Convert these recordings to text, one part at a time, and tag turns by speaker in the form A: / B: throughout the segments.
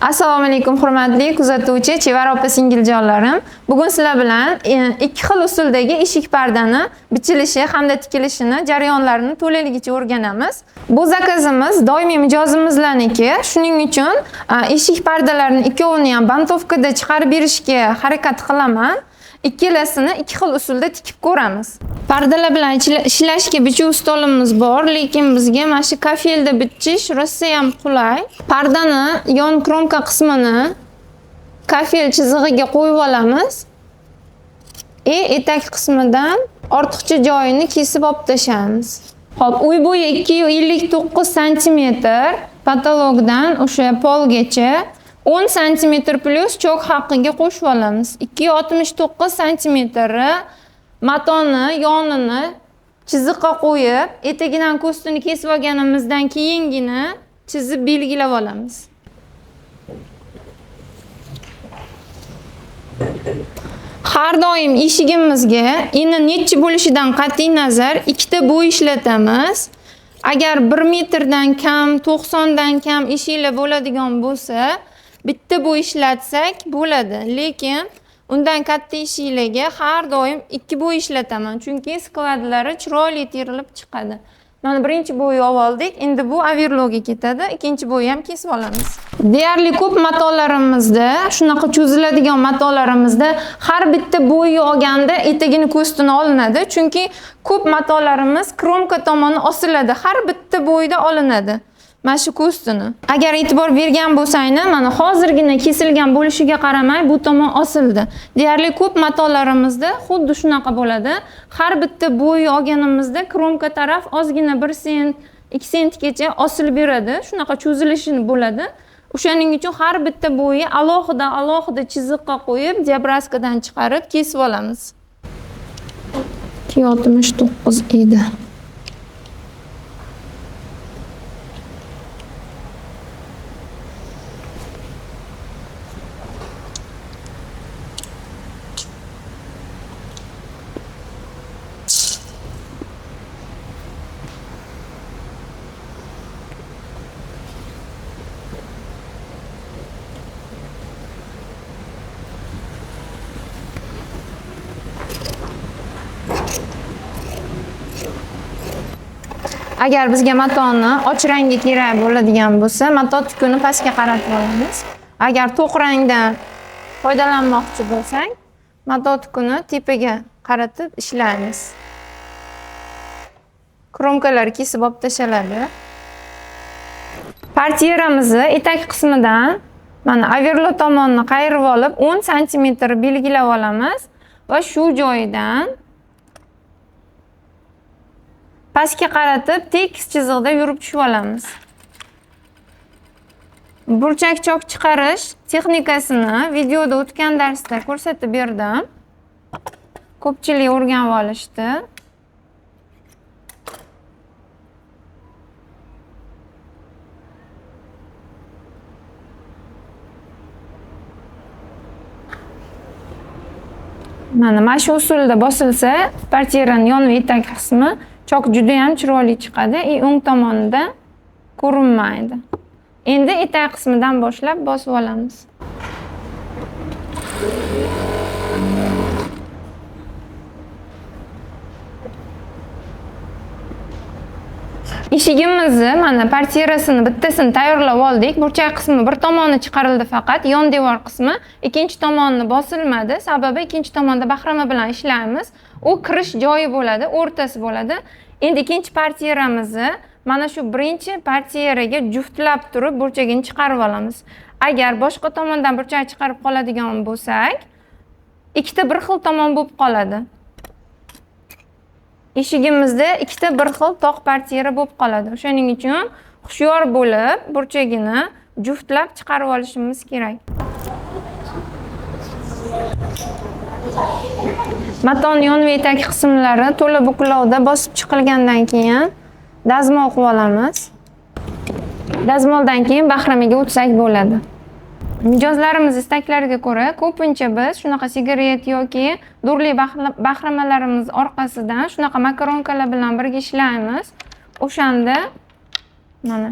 A: Assalomu alaykum hurmatli kuzatuvchi Chevara opa singiljonlarim. Bugun sizlar bilan ikki xil usuldagi eshik pardani bichilishi hamda tikilishini jarayonlarini to'laligicha o'rganamiz. Bu zakazimiz doimiy mijozimizlarniki. Shuning uchun eshik pardalarini ikkovini ham bantovkada chiqarib berishga harakat qilaman. Ikkalasini ikki xil usulda tikib ko'ramiz. Pardalar bilan ishlashga bichuv stolimiz bor, lekin bizga mana shu kafelda bichish rosa ham qulay. Pardani yon kromka qismini kafel chizig'iga qo'yib olamiz. Etak qismidan ortiqcha joyini kesib olib tashlaymiz. Xo'p, uy bo'yi 259 sm, patologdan o'sha polgacha 10 sm plus chok haqqiga qo'shib olamiz. 269 sm matoni yonini chiziqqa qo'yib, etagidan ko'stini kesib olganimizdan keyingina chizib belgilab olamiz. Har doim eshigimizga eni necha bo'lishidan qat'iy nazar ikkita bo'y ishlatamiz. Agar 1 metrdan kam, 90 dan kam eshiklar bo'ladigan bo'lsa, bitta bo'y ishlatsak bo'ladi, lekin undan katta eshiklarga har doim ikki bo'y ishlataman, chunki skladlari chiroyli terilib chiqadi. Mana birinchi bo'yni oldik, endi bu overlockga ketadi, ikkinchi bo'yni ham kesib olamiz. Deyarli ko'p matolarimizda, shunaqa cho'ziladigan matolarimizda har bitta bo'yni olganda etagini ko'stini olinadi, chunki ko'p matolarimiz kromka tomoni osiladi, har bitta bo'yda olinadi. Mana shu ko'stini. Agar e'tibor bergan bo'lsangiz, mana hozirgina kesilgan bo'lishiga qaramay bu tomon osildi. Deyarli ko'p matolarimizda xuddi shunaqa bo'ladi. Har bitta bo'y olganimizda kromka taraf ozgina 1 sent, 2 sentgacha osilib beradi. Shunaqa cho'zilishi bo'ladi. O'shaning uchun har bitta bo'yi alohida chiziqqa qo'yib, diabraskadan chiqarib kesib olamiz. 269 edi. Agar bizga matoni och rangga kerak bo'ladigan bo'lsa, mato tukuni pastga qaratib olamiz. Agar to'q rangdan foydalanmoqchi bo'lsak, mato tukuni tepaga qaratib ishlaymiz. Kromkalar kesib olib tashaladi. Portieramizni etak qismidan mana overlock tomonini qayirib olib 10 sm belgilab olamiz va shu joyidan pastga qaratib tekis chiziqda yurib tushib olamiz. Burchak chok chiqarish texnikasini videoda o'tgan darsda ko'rsatib berdim. Ko'pchilik o'rganib olishdi. Mana shu usulda bosilsa, portieraning yon va etak qismi chok juda ham chiroyli chiqadi, o'ng tomonida ko'rinmaydi. Endi etak qismidan boshlab bosib olamiz. Eshigimizni mana portierasini bittasini tayyorlab oldik. Burchak qismi bir tomoni chiqarildi faqat, yon devor qismi ikkinchi tomoni bosilmadi. Sababi ikkinchi tomonda bahrama bilan ishlaymiz. U kirish joyi bo'ladi, o'rtasi bo'ladi. Endi ikkinchi portieramizni mana shu birinchi portieraga juftlab turib burchagini chiqarib olamiz. Agar boshqa tomondan burchak chiqarib qoladigan bo'lsak, ikkita bir xil tomon bo'lib qoladi. Eshigimizda ikkita bir xil toq portiera bo'lib qoladi. O'shaning uchun hushyor bo'lib burchagini juftlab chiqarib olishimiz kerak. Maton yon va etak qismlari to'la buklovda bosib chiqilgandan keyin dazmol qilib olamiz. Dazmoldan keyin bahramaga o'tsak bo'ladi. Mijozlarimiz istaklariga ko'ra ko'pincha biz shunaqa sigaret yoki durli bahramalarimiz orqasidan shunaqa makaronkalar bilan birga ishlaymiz. O'shanda mana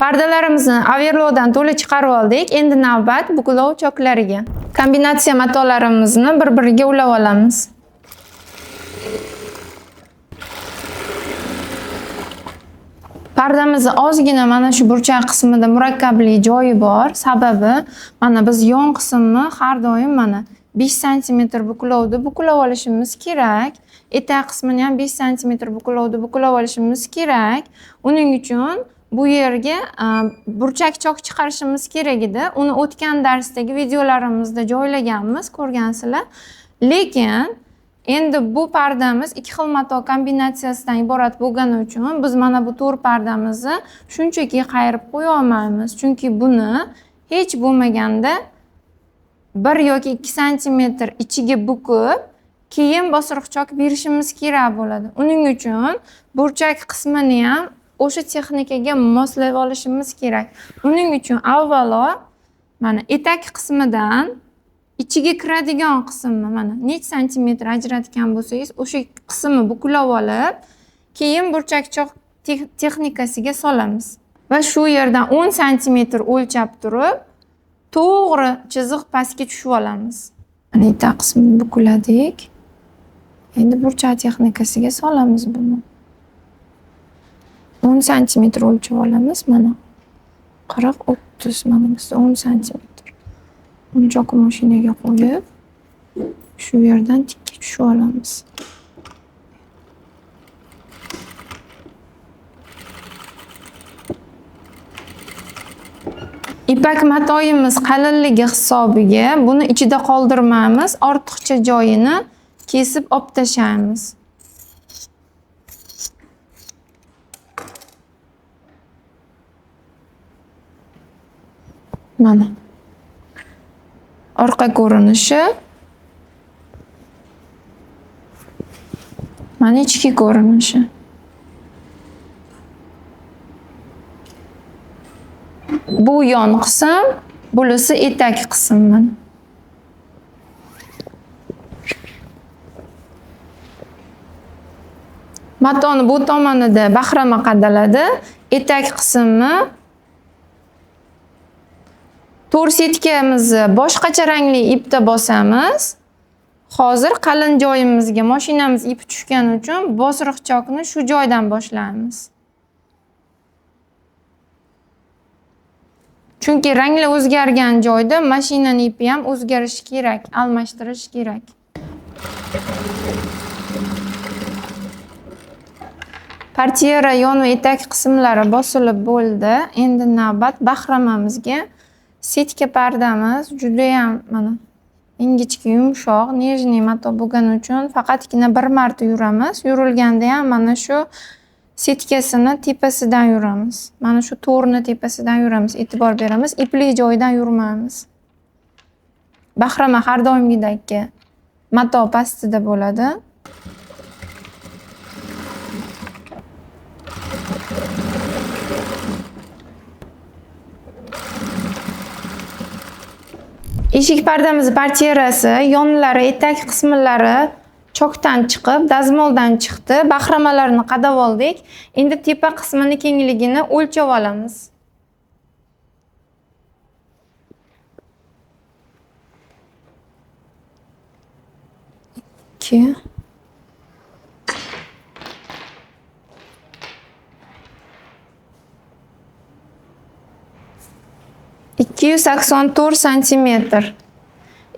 A: Pardalarimizni overlockdan to'la chiqarib oldik. Endi navbat buklov choklariga. Kombinatsiya matolarimizni bir-biriga ulab olamiz. Pardamizni ozgina mana shu burchak qismida murakkabli joyi bor. Sababi mana biz yon qismni har doim mana 5 sm buklab olishimiz kerak. Etak qismini ham 5 sm buklab olishimiz kerak. Uning uchun bu yerga burchak chok chiqarishimiz kerak edi. Uni o'tgan darsdagi videolarimizda joylaganmiz, ko'rgansizlar. Lekin endi bu pardamiz ikki xil mato kombinatsiyasidan iborat bo'lgani uchun biz mana bu to'r pardamizni shunchaki qayirib qo'ya olmaymiz. Chunki buni hech bo'lmaganda 1 yoki 2 sm ichiga bukib, keyin bosiriqchoq berishimiz kerak bo'ladi. Uning uchun burchak qismini ham o'sha texnikaga moslab olishimiz kerak. Uning uchun avvalo mana etak qismidan ichiga kiradigan qismni mana nech santimetr ajratgan bo'lsangiz, o'sha qismni buklab olib, keyin burchakchoq texnikasiga solamiz. Va shu yerdan 10 santimetr o'lchab turib, to'g'ri chiziq pastga tushib olamiz. Mana etak qismini bukladik. Endi burchak texnikasiga solamiz buni. 10 santimetr o'lchab olamiz mana. 40-30 mana bizda 10 santimetr. Uni cho'qi mashinaga qo'yib, shu yerdan tikka tushib olamiz. Ipak matoyimiz qalinligi hisobiga buni ichida qoldirmaymiz, ortiqcha joyini kesib olib tashlaymiz. Mana orqa ko'rinishi, mana ichki ko'rinishi. Bu yon qism, bunisi etak qism. Mana matoni bu tomonida bahrama qadaladi, etak qismi to'r setkamizni boshqacha rangli ipda bosamiz. Hozir qalin joyimizga mashinamiz ipi tushgani uchun bosiriqchoqni shu joydan boshlaymiz. Chunki ranglar o'zgargan joyda mashinaning ipi ham o'zgarishi kerak, almashtirish kerak. Portiera yon va etak qismlari bosilib bo'ldi. Endi navbat bahramamizga. Setka pardamiz juda ham mana ingichka, yumshoq, nejniy mato bo'lgani uchun faqatgina bir marta yuramiz. Yurilganda ham mana shu setkasini tepasidan yuramiz. Mana shu to'rni tepasidan yuramiz, e'tibor beramiz. Ipli joydan yurmaymiz. Bahrama har doimgidek mato pastida bo'ladi. Eshik pardamiz portierasi yonlari, etak qismlari chokdan chiqib, dazmoldan chiqdi. Bahramalarni qadab oldik. Endi tepa qismini kengligini o'lchab olamiz. Ikki. 284 santimetr.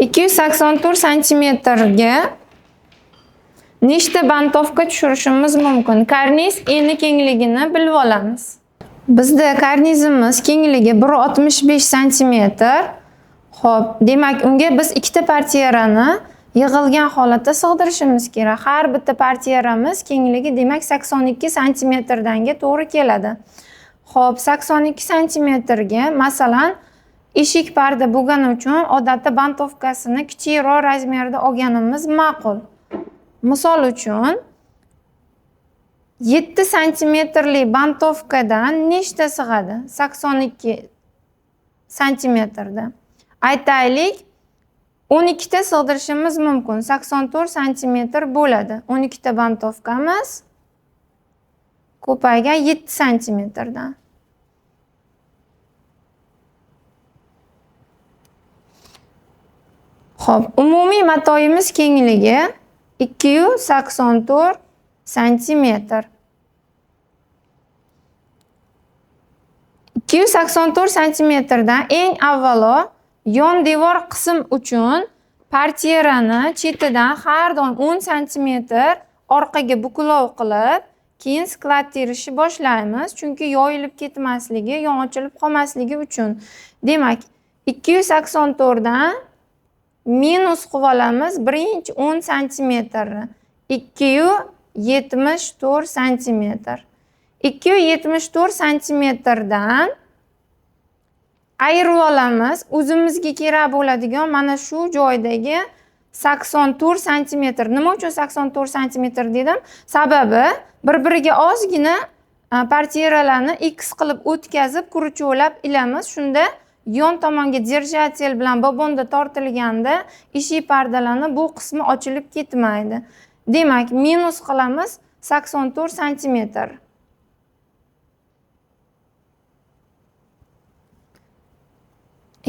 A: 284 santimetrga nechta bantovka tushirishimiz mumkin? Karniz eni kengligini bilib olamiz. Bizda karnizimiz kengligi 1.65 santimetr. Xo'p, demak unga biz ikkita portierani yig'ilgan holatda sig'dirishimiz kerak. Har bitta portieramiz kengligi demak 82 santimetrga to'g'ri keladi. Xo'p, 82 santimetrga masalan eshik parda bo'lgani uchun odatda bantovkasini kichikroq razmerda olganimiz ma'qul. Misol uchun 7 santimetrli bantovkadan nechta sig'adi? 82 santimetrda. Aytaylik, 12 ta sig'dirishimiz mumkin. 84 santimetr bo'ladi. 12 ta bantovkamiz ko'paygan 7 santimetrdan. Xo'p, umumiy matoyimiz kengligi 284 santimetr. 284 santimetrdan eng avvalo yon devor qism uchun portierani chetidan har doim 10 santimetr orqaga buklov qilib, keyin skladtirishni boshlaymiz, chunki yoyilib ketmasligi, yon ochilib qolmasligi uchun. Demak, 284 dan minus qilib olamiz birinchi 10 santimetrni. 274 santimetr. 274 santimetrdan ayirib olamiz. O'zimizga kerak bo'ladigan mana shu joydagi 84 santimetr. Nima uchun 84 santimetr dedim? Sababi bir-biriga ozgina portieralarni X qilib o'tkazib, kurchuvlab ilamiz. Shunda yon tomonga держатель bilan bobonda tortilganda eshik pardalarni bu qismi ochilib ketmaydi. Demak, minus qilamiz 84 santimetr.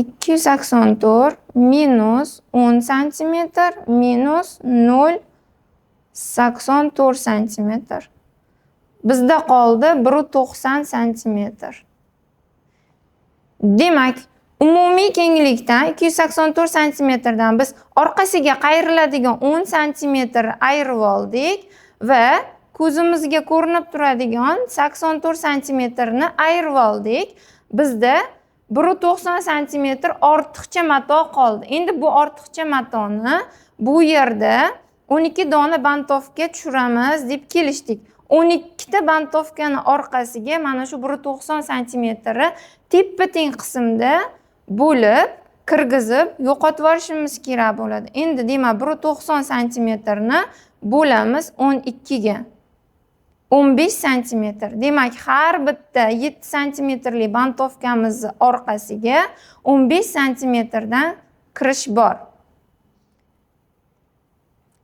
A: ikki yuz sakson to'rt minus 10 santimetr minus 0,84 santimetr. Bizda qoldi 1,90 santimetr. Demak, umumiy kenglikdan 284 santimetrdan biz orqasiga qayriladigan 10 santimetr ayirib oldik va ko'zimizga ko'rinib turadigan 84 santimetrni ayirib oldik. Bizda 1,90 santimetr ortiqcha mato qoldi. Endi bu ortiqcha matoni bu yerda 12 dona bantovka tushiramiz deb kelishdik. 12 ta bantovkani orqasiga mana shu 1,90 santimetrni teppa-teng qismda bo'lib, kirgizib, yo'qotib olishimiz kerak bo'ladi. Endi demak 1,90 santimetrni bo'lamiz 12 ga. 15 santimetr. Demak, har bitta 7 santimetrli bantovkamizni orqasiga 15 santimetrdan kirish bor.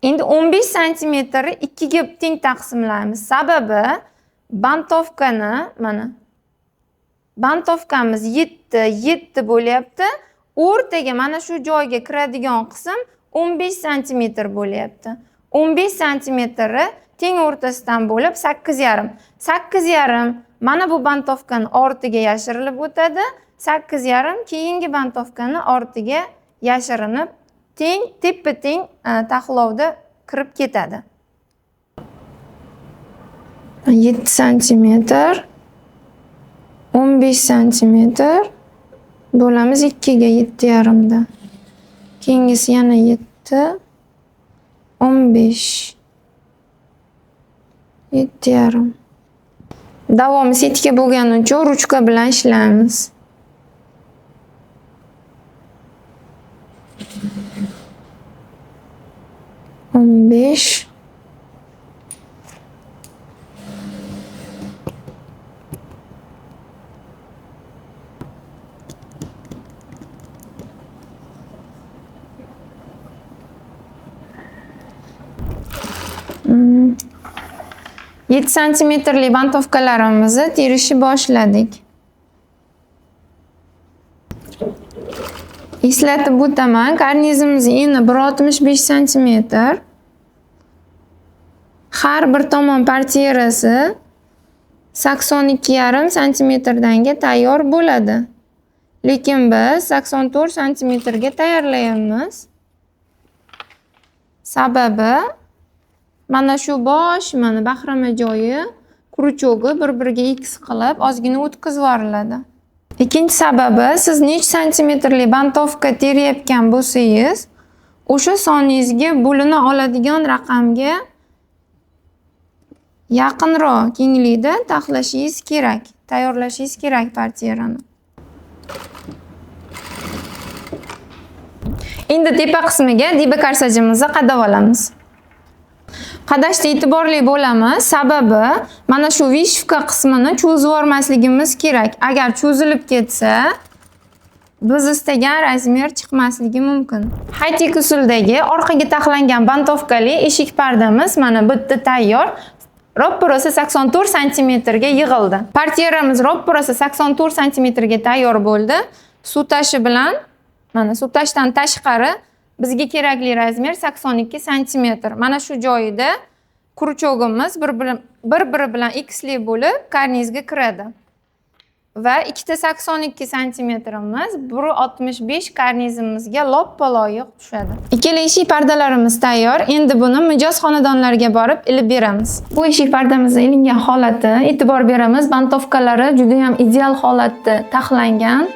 A: Endi 15 santimetrni 2 ga teng taqsimlaymiz. Sababi bantovkani mana bantovkamiz 7 bo'lyapti. O'rtaga mana shu joyga kiradigan qism 15 santimetr bo'lyapti. 15 santimetrni teng o'rtasidan bo'lib 8,5. 8,5 mana bu bantovkani ortiga yashirilib o'tadi. 8,5 keyingi bantovkani ortiga yashirinib teng teppa-teng taxlovda kirib ketadi. 7 santimetr 15 santimetr bo'lamiz 2 ga 7,5 dan. Keyingisi yana 7 15 7,5. Davomi setka bo'lgani uchun ruchka bilan ishlaymiz. Yetti santimetrli bantovkalarimizni terishni boshladik. Eslatib o'taman, karnizimizning eni 1,65 santimetr. Har bir tomon portierasi 82,5 santimetrga tayyor bo'ladi. Lekin biz 84 santimetrga tayyorlaymiz. Sababi mana shu bosh, mana bahrama joyi kurchogi bir-biriga X qilib ozgina o'tkazib yuboriladi. Ikkinchi sababi, siz nech santimetrli bantovka terayotgan bo'lsangiz, o'sha soningizga bo'lina oladigan raqamga yaqinroq kenglikda taxlashingiz kerak, tayyorlashingiz kerak portierani. Endi tepa qismiga dibi korsajimizni qadab olamiz. Qadashda e'tiborli bo'lamiz, sababi mana shu vishivka qismini cho'zib yubormasligimiz kerak. Agar cho'zilib ketsa, biz istagan razmer chiqmasligi mumkin. High-tech usuldagi orqaga taxlangan bantovkali eshik pardamiz mana bitta tayyor. Roppa-rosa 84 santimetrga yig'ildi. Portieramiz roppa-rosa 84 santimetrga tayyor bo'ldi. Suv tashi bilan, mana suv tashdan tashqari Bizga kerakli razmer 82 santimetr. Mana shu joyida kurchogimiz bir-biri bilan xli bo'lib karnizga kiradi. Va ikkita 82 santimetrimiz 1.65 karnizimizga lop-loyiq tushadi. Ikkala eshik pardalarimiz tayyor. Endi buni mijoz xonadonlarga borib ilib beramiz. Bu eshik pardamizning ilingan holati, e'tibor beramiz, bantovkalari juda ham ideal holatda taxlangan.